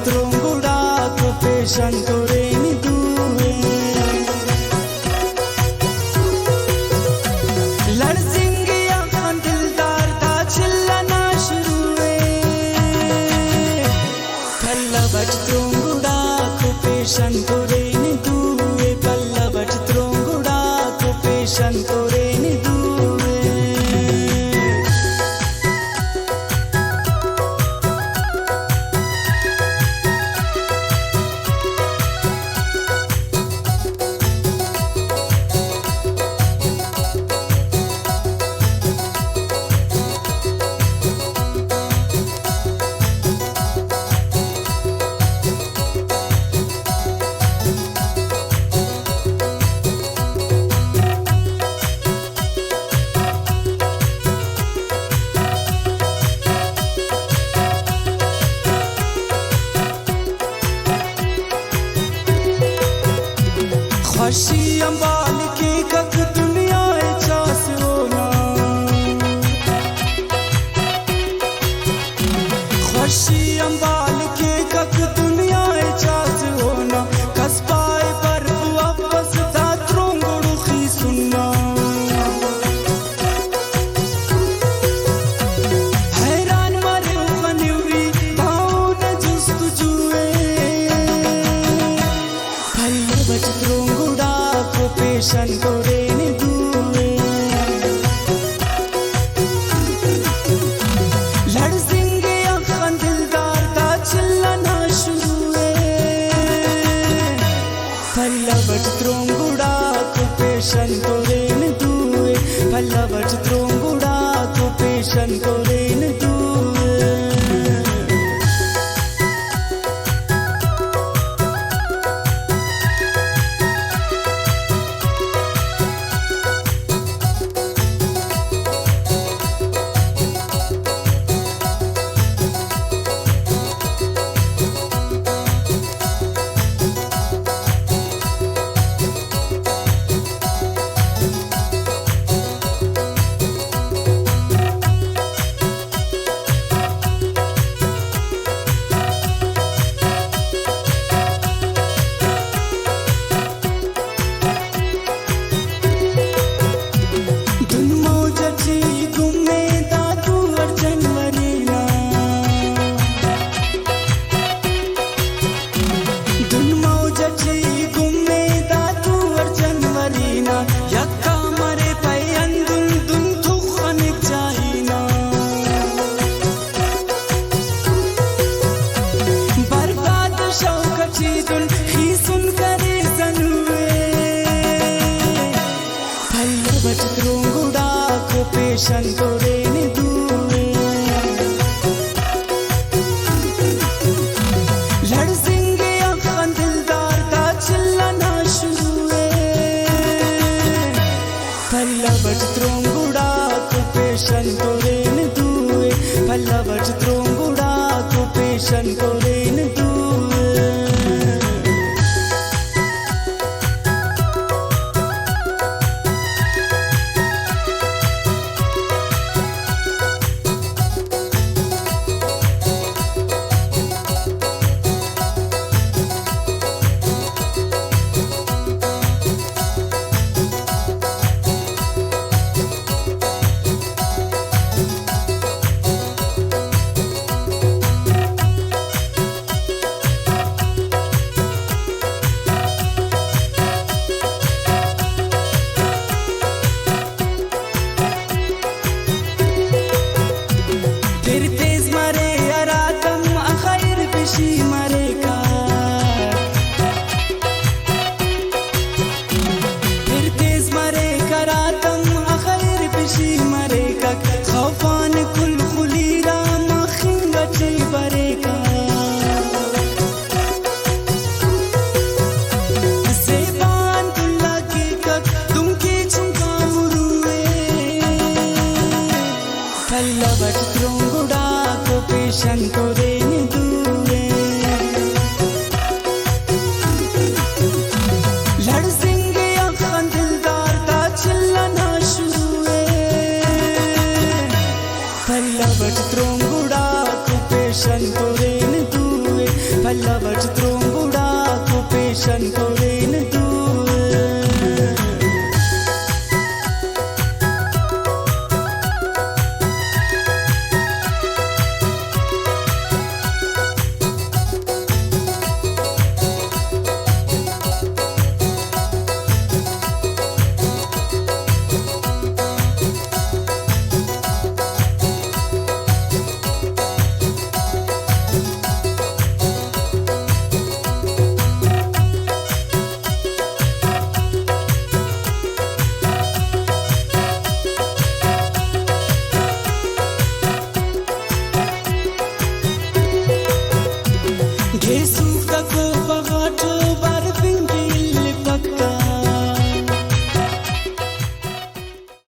Trungudaku peshantoreni duve लड़सिंगिया दिलदार दा चिल्लाना शुरू है पल्लवट Trungudaku peshantoreni duve पल्लवट Trungudaku peshantoreni duve खुशी अंबाल की कक दुनिया चास होना खुशी अंबाल की कक दुनिया चास होना कसबाए पर वापस था त्रोंगड़ू खी सुनना हैरान मरे बनिवी भाव न जुस्तजुए पल्लवट Trungudaku peshantoreni duve लड़सिंगिया दिलदार दा चिल्लाना शुरू है पल्लवट Trungudaku peshantoreni duve पल्लवट Trungudaku peshantoreni duve पल्लवट Trungudaku peshantoreni duve लड़सिंगिया दिलदार दा चिल्लाना शुरू है पल्लवट Trungudaku peshantoreni duve पल्लवट Trungudaku peshantoreni duve खल्लावट त्रोंगुड़ा को पेशन कोरे